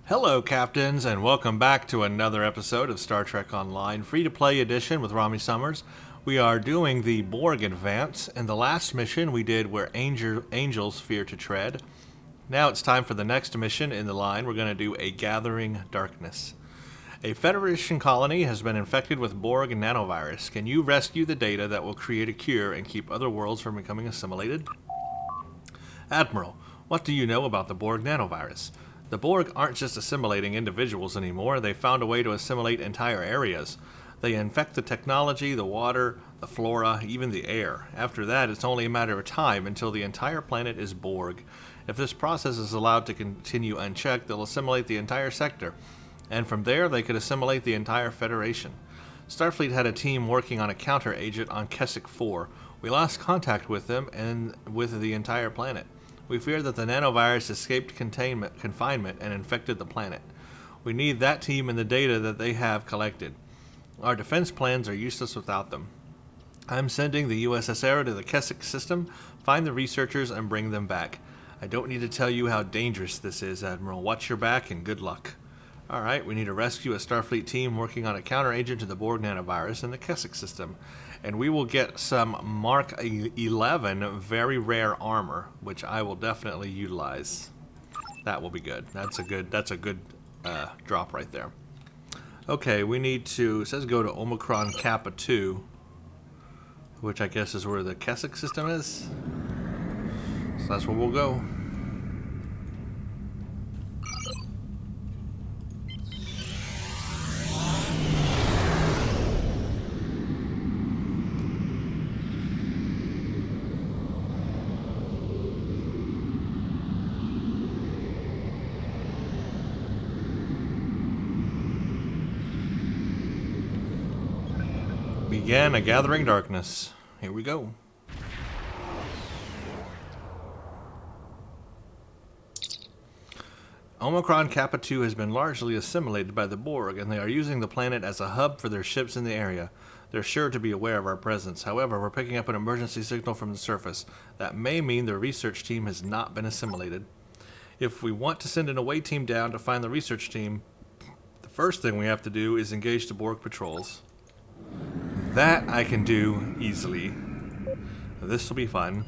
Hello, Captains, and welcome back to another episode of Star Trek Online, free-to-play edition with Rami Summers. We are doing the Borg Advance, and the last mission we did where angels fear to tread. Now it's time for the next mission in the line. We're going to do a Gathering Darkness. A Federation colony has been infected with Borg nanovirus. Can you rescue the data that will create a cure and keep other worlds from becoming assimilated? Admiral, what do you know about the Borg nanovirus? The Borg aren't just assimilating individuals anymore, they found a way to assimilate entire areas. They infect the technology, the water, the flora, even the air. After that, it's only a matter of time until the entire planet is Borg. If this process is allowed to continue unchecked, they'll assimilate the entire sector. And from there, they could assimilate the entire Federation. Starfleet had a team working on a counter-agent on Keswick 4. We lost contact with them and with the entire planet. We fear that the nanovirus escaped confinement and infected the planet. We need that team and the data that they have collected. Our defense plans are useless without them. I'm sending the USS Era to the Keswick system, find the researchers, and bring them back. I don't need to tell you how dangerous this is, Admiral. Watch your back and good luck. Alright, we need to rescue a Starfleet team working on a counteragent to the Borg nanovirus in the Keswick system. And we will get some Mark 11 very rare armor, which I will definitely utilize. That will be good. That's a good drop right there. Okay, we need to, it says go to Omicron Kappa 2, which I guess is where the Keswick system is. So that's where we'll go. Began a gathering darkness. Here we go. Omicron Kappa 2 has been largely assimilated by the Borg, and they are using the planet as a hub for their ships in the area. They're sure to be aware of our presence. However, we're picking up an emergency signal from the surface. That may mean the research team has not been assimilated. If we want to send an away team down to find the research team, the first thing we have to do is engage the Borg patrols. That I can do easily. This will be fun.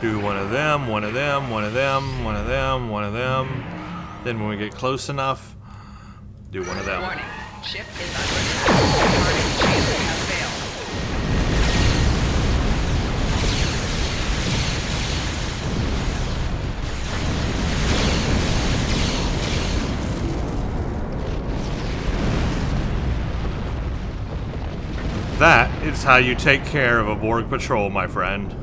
Do one of them, one of them, one of them, one of them, one of them. Then when we get close enough, do one of them. Warning. Ship is under attack. Target shield has failed. That is how you take care of a Borg patrol, my friend.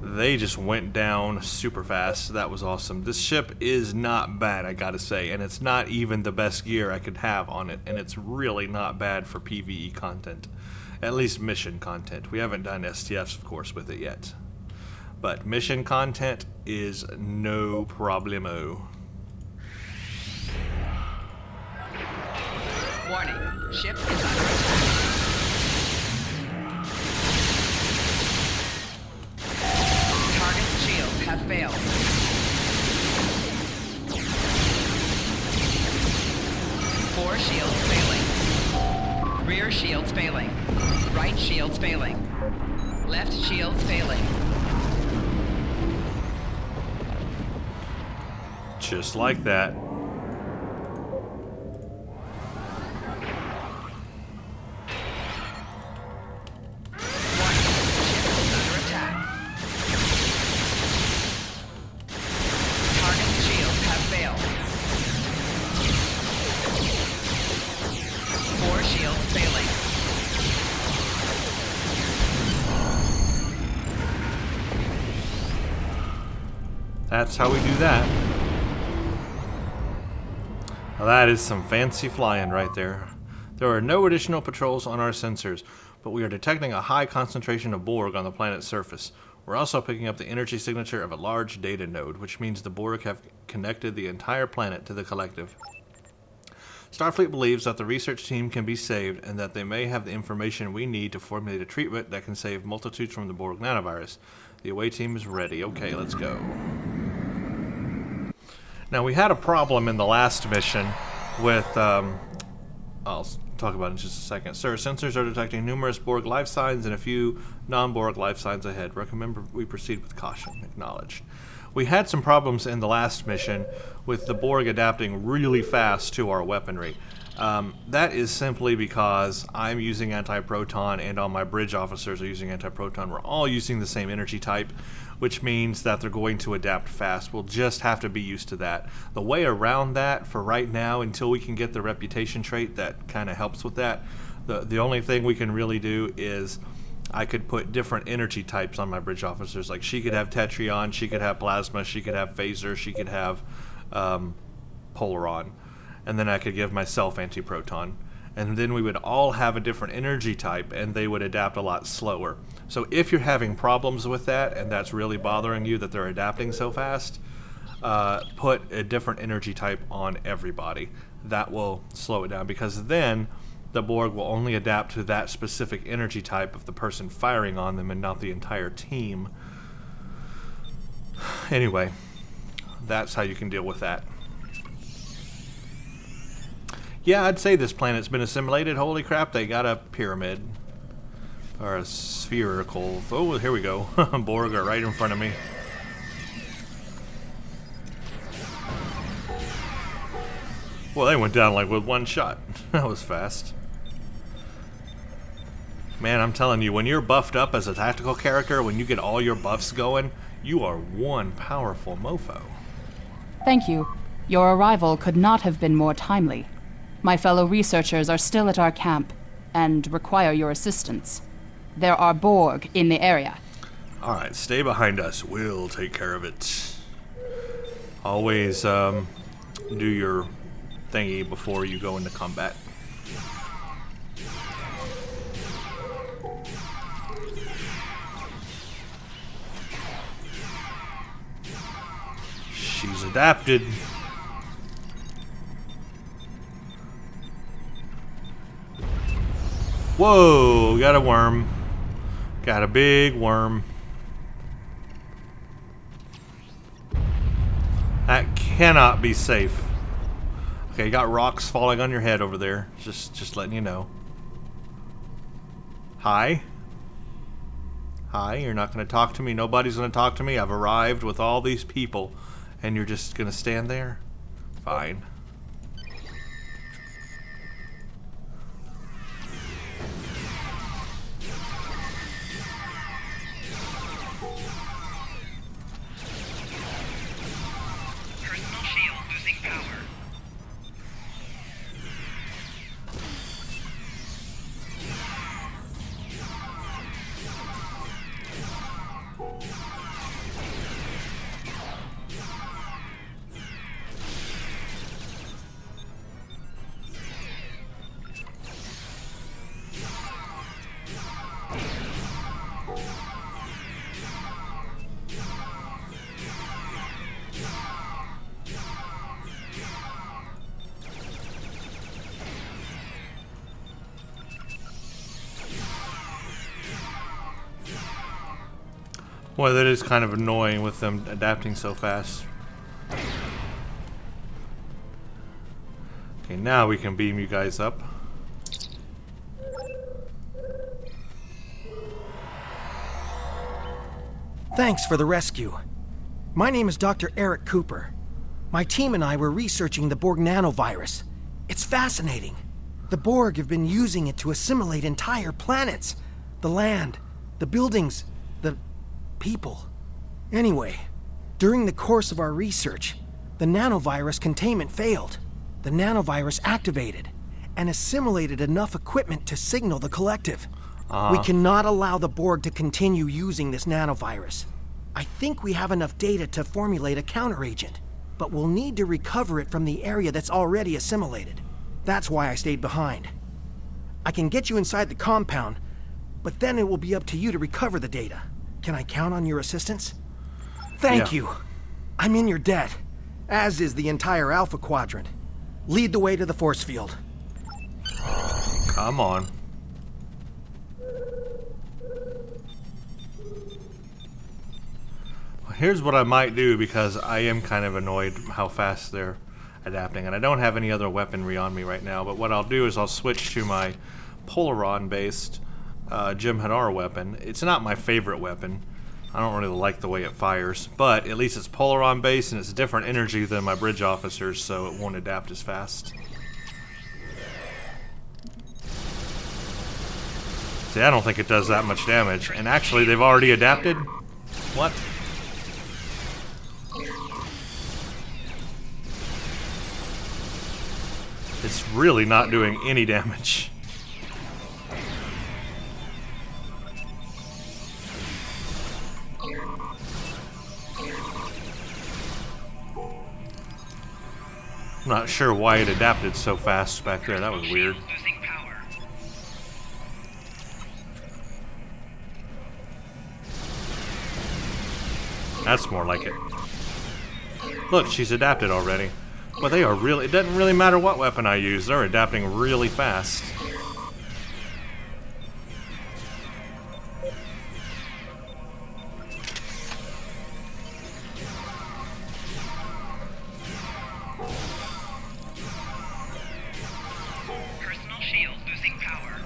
They just went down super fast. That was awesome. This ship is not bad, I gotta say, and it's not even the best gear I could have on it, and it's really not bad for PvE content. At least mission content. We haven't done STFs, of course, with it yet. But mission content is no problemo. Warning. Ship is under attack. Target shields have failed. Four shields failing. Rear shields failing. Right shields failing. Left shields failing. Just like that. That's how we do that. Now that is some fancy flying right there. There are no additional patrols on our sensors, but we are detecting a high concentration of Borg on the planet's surface. We're also picking up the energy signature of a large data node, which means the Borg have connected the entire planet to the collective. Starfleet believes that the research team can be saved and that they may have the information we need to formulate a treatment that can save multitudes from the Borg nanovirus. The away team is ready. Okay, let's go. Now, we had a problem in the last mission with, I'll talk about it in just a second. Sir, sensors are detecting numerous Borg life signs and a few non-Borg life signs ahead. Recommend we proceed with caution. Acknowledged. We had some problems in the last mission with the Borg adapting really fast to our weaponry. That is simply because I'm using anti-proton and all my bridge officers are using anti-proton. We're all using the same energy type, which means that they're going to adapt fast. We'll just have to be used to that. The way around that for right now, until we can get the reputation trait that kind of helps with that, the only thing we can really do is I could put different energy types on my bridge officers. Like she could have Tetrion, she could have Plasma, she could have Phaser, she could have Polaron. And then I could give myself anti-proton. And then we would all have a different energy type, and they would adapt a lot slower. So if you're having problems with that, and that's really bothering you that they're adapting so fast, put a different energy type on everybody. That will slow it down, because then the Borg will only adapt to that specific energy type of the person firing on them and not the entire team. Anyway, that's how you can deal with that. Yeah, I'd say this planet's been assimilated. Holy crap, they got a pyramid. Or a spherical. Oh, here we go. Borg are right in front of me. Well, they went down like with one shot. That was fast. Man, I'm telling you, when you're buffed up as a tactical character, when you get all your buffs going, you are one powerful mofo. Thank you. Your arrival could not have been more timely. My fellow researchers are still at our camp and require your assistance. There are Borg in the area. Alright, stay behind us. We'll take care of it. Always do your thingy before you go into combat. She's adapted. Whoa, got a worm. Got a big worm. That cannot be safe. Okay, you got rocks falling on your head over there. Just letting you know. Hi. Hi, you're not going to talk to me. Nobody's going to talk to me. I've arrived with all these people. And you're just going to stand there? Fine. Personal shield losing power. Well, that is kind of annoying with them adapting so fast. Okay, now we can beam you guys up. Thanks for the rescue. My name is Dr. Eric Cooper. My team and I were researching the Borg nanovirus. It's fascinating. The Borg have been using it to assimilate entire planets. The land, the buildings, the people. Anyway, during the course of our research, the nanovirus containment failed. The nanovirus activated and assimilated enough equipment to signal the collective. We cannot allow the Borg to continue using this nanovirus. I think we have enough data to formulate a counteragent, but we'll need to recover it from the area that's already assimilated. That's why I stayed behind. I can get you inside the compound, but then it will be up to you to recover the data. Can I count on your assistance? Thank you. I'm in your debt, as is the entire Alpha Quadrant. Lead the way to the force field. Come on. Here's what I might do, because I am kind of annoyed how fast they're adapting, and I don't have any other weaponry on me right now, but what I'll do is I'll switch to my Polaron-based Jem'Hadar weapon. It's not my favorite weapon. I don't really like the way it fires, but at least it's Polaron-based and it's different energy than my bridge officers, so it won't adapt as fast. See, I don't think it does that much damage, and actually they've already adapted? What? It's really not doing any damage. I'm not sure why it adapted so fast back there. That was weird. Losing power. That's more like it. Look, she's adapted already. But they are really... It doesn't really matter what weapon I use. They're adapting really fast. Personal shield losing power.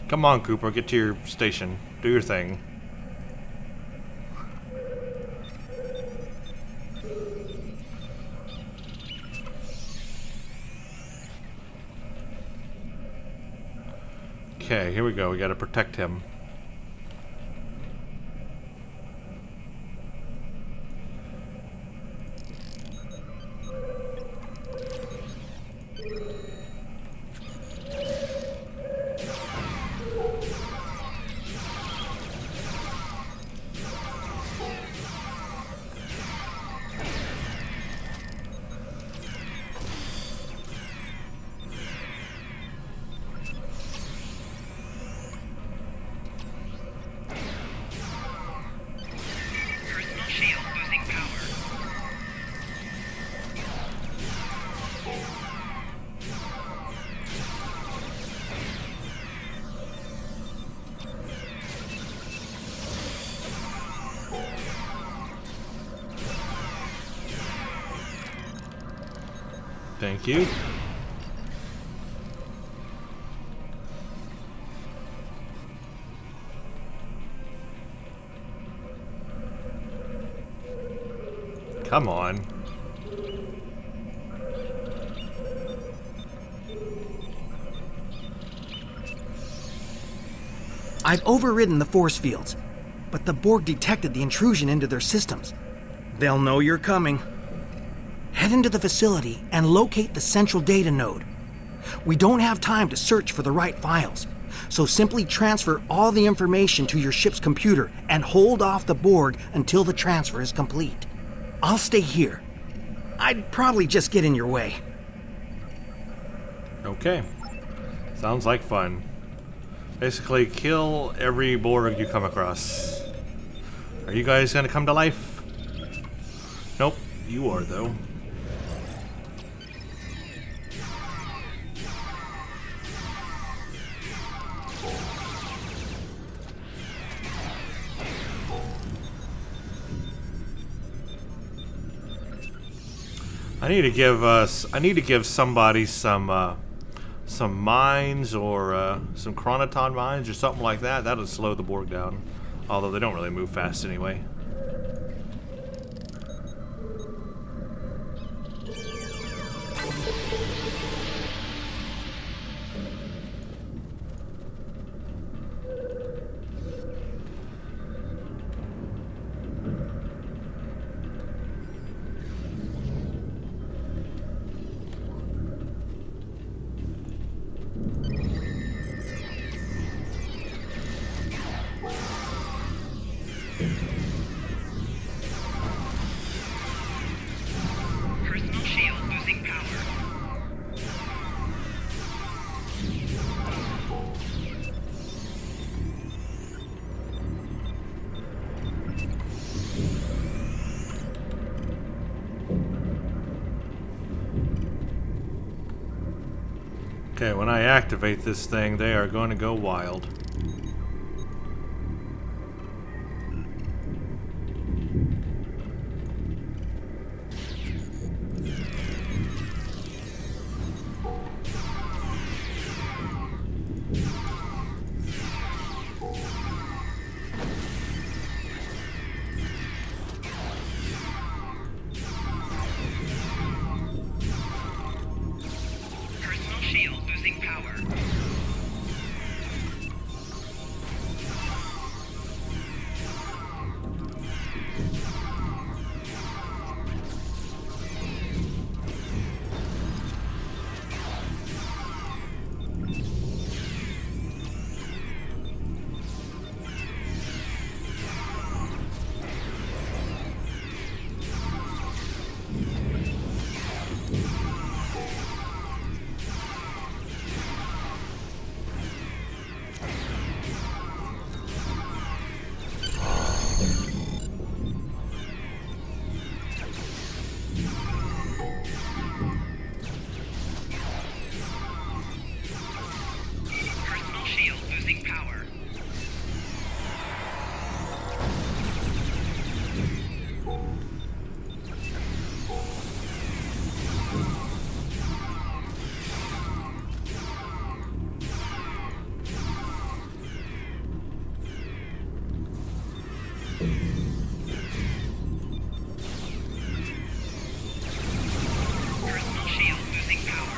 Come on, Cooper. Get to your station. Do your thing. Okay, here we go. We gotta protect him. Personal shield losing power. Thank you. Come on. I've overridden the force fields, but the Borg detected the intrusion into their systems. They'll know you're coming. Head into the facility and locate the central data node. We don't have time to search for the right files, so simply transfer all the information to your ship's computer and hold off the Borg until the transfer is complete. I'll stay here. I'd probably just get in your way. Okay. Sounds like fun. Basically, kill every Borg you come across. Are you guys gonna come to life? Nope. You are, though. I need to give somebody some mines or some chronoton mines or something like that. That'll slow the Borg down. Although they don't really move fast anyway. Okay, when I activate this thing, they are going to go wild. Personal shield losing power. Personal shield losing power. Personal shield losing power.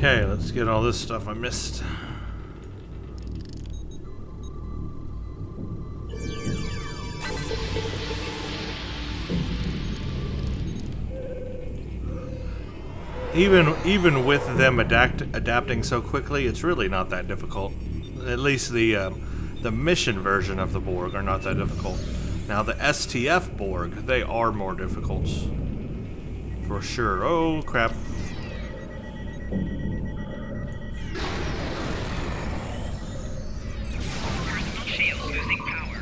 Okay, let's get all this stuff I missed. Even with them adapting so quickly, it's really not that difficult. At least the mission version of the Borg are not that difficult. Now the STF Borg, they are more difficult. For sure. Oh crap. Personal shield losing power.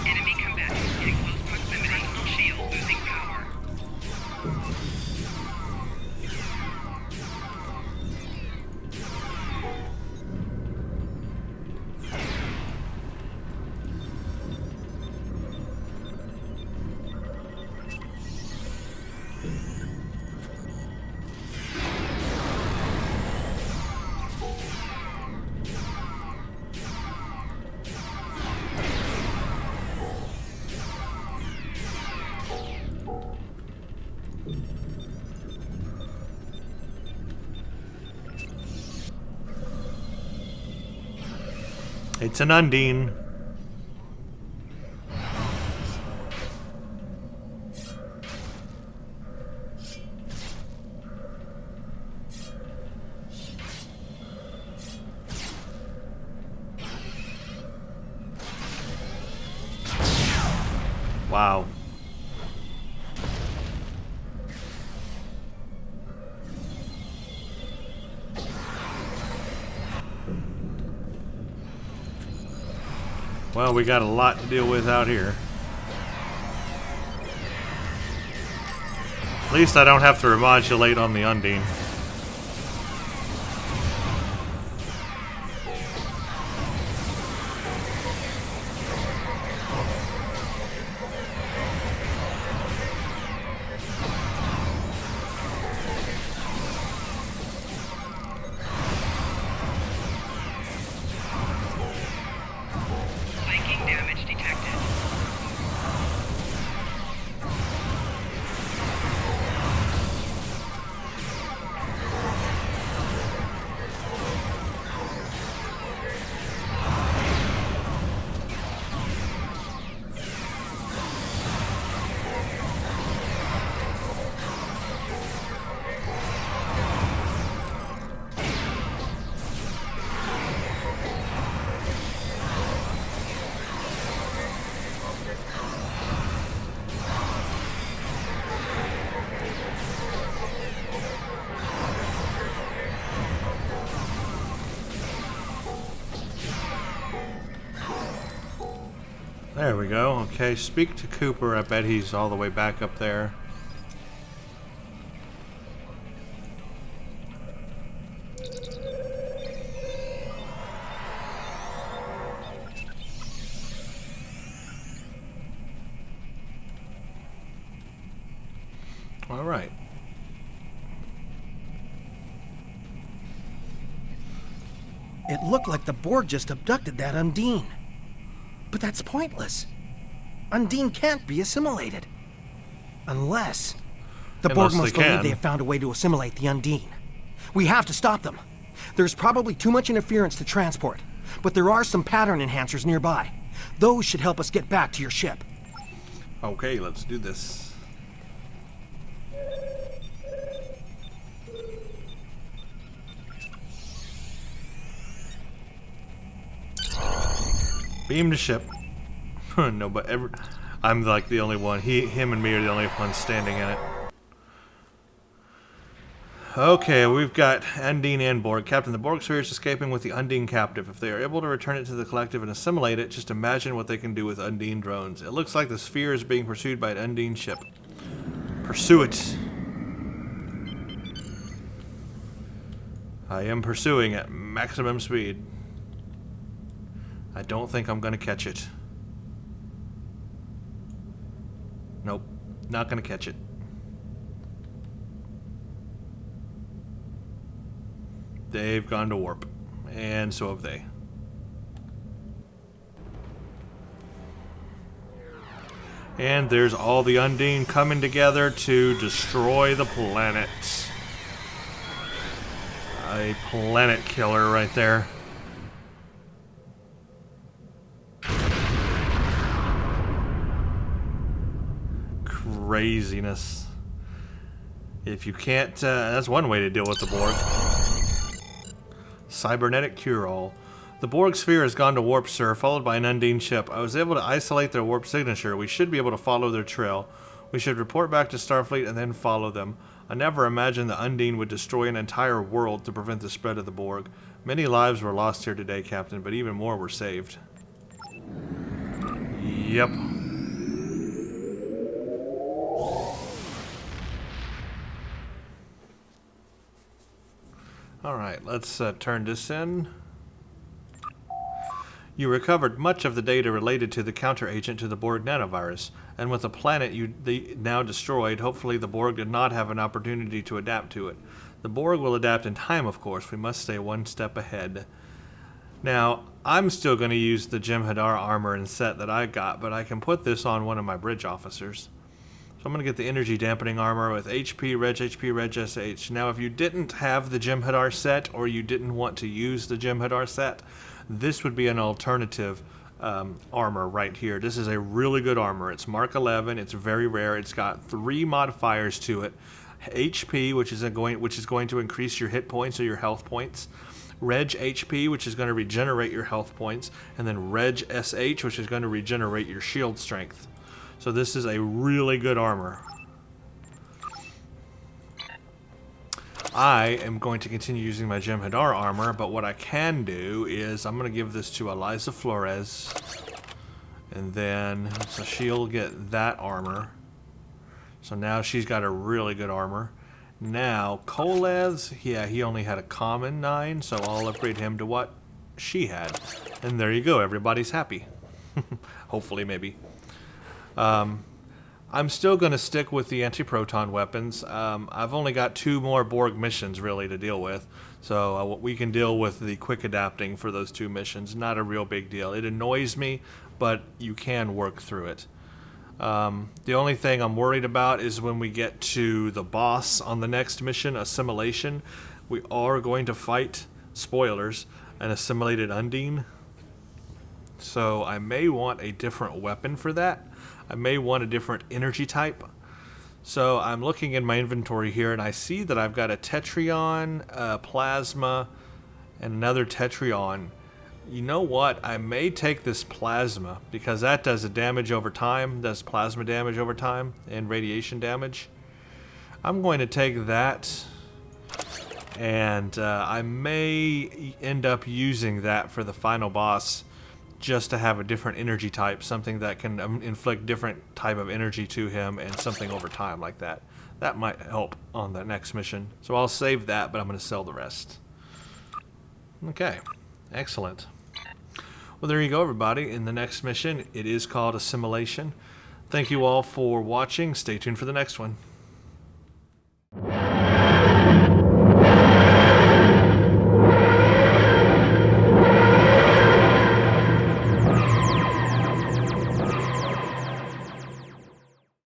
Enemy combatants in close proximity. Personal shield losing power. It's an Undine. Wow. Well, we got a lot to deal with out here. At least I don't have to remodulate on the Undine. Flanking damage detected. There we go. Okay, speak to Cooper. I bet he's all the way back up there. All right. It looked like the Borg just abducted that Undine. But that's pointless. Undine can't be assimilated. Unless... The Borg must believe they have found a way to assimilate the Undine. We have to stop them. There's probably too much interference to transport, but there are some pattern enhancers nearby. Those should help us get back to your ship. Okay, let's do this. Beam to ship. No, but I'm like the only one. Him and me are the only ones standing in it. Okay, we've got Undine and Borg. Captain, the Borg sphere is escaping with the Undine captive. If they are able to return it to the collective and assimilate it, just imagine what they can do with Undine drones. It looks like the sphere is being pursued by an Undine ship. Pursue it. I am pursuing at maximum speed. I don't think I'm going to catch it. Nope, not going to catch it. They've gone to warp, and so have they. And there's all the Undine coming together to destroy the planet. A planet killer right there. Craziness. If you can't, that's one way to deal with the Borg. Cybernetic cure-all. The Borg sphere has gone to warp, sir, followed by an Undine ship. I was able to isolate their warp signature. We should be able to follow their trail. We should report back to Starfleet and then follow them. I never imagined the Undine would destroy an entire world to prevent the spread of the Borg. Many lives were lost here today, Captain, but even more were saved. Yep. Alright, let's turn this in. You recovered much of the data related to the counteragent to the Borg nanovirus, and with the planet they now destroyed, hopefully the Borg did not have an opportunity to adapt to it. The Borg will adapt in time, of course. We must stay one step ahead. Now, I'm still going to use the Jem'Hadar armor and set that I got, but I can put this on one of my bridge officers. So I'm going to get the energy dampening armor with HP, Reg SH. Now, if you didn't have the Jem'Hadar set, or you didn't want to use the Jem'Hadar set, this would be an alternative armor right here. This is a really good armor. It's Mark 11. It's very rare. It's got 3 modifiers to it. HP, which is going to increase your hit points or your health points. Reg HP, which is going to regenerate your health points. And then Reg SH, which is going to regenerate your shield strength. So this is a really good armor. I am going to continue using my Jem'Hadar armor, but what I can do is I'm going to give this to Eliza Flores. And then, so she'll get that armor. So now she's got a really good armor. Now, Kolez, yeah, he only had a common 9, so I'll upgrade him to what she had. And there you go, everybody's happy. Hopefully, maybe. I'm still going to stick with the anti-proton weapons. I've only got 2 more Borg missions, really, to deal with. So we can deal with the quick adapting for those 2 missions. Not a real big deal. It annoys me, but you can work through it. The only thing I'm worried about is when we get to the boss on the next mission, Assimilation. We are going to fight, spoilers, an assimilated Undine. So I may want a different weapon for that. I may want a different energy type. So I'm looking in my inventory here, and I see that I've got a Tetrion, a Plasma, and another Tetrion. You know what? I may take this Plasma, because that does a damage over time, does plasma damage over time, and radiation damage. I'm going to take that, and I may end up using that for the final boss just to have a different energy type, something that can inflict different type of energy to him and something over time like that. That might help on the next mission. So I'll save that, but I'm going to sell the rest. Okay, excellent. Well, there you go, everybody. In the next mission, it is called Assimilation. Thank you all for watching. Stay tuned for the next one.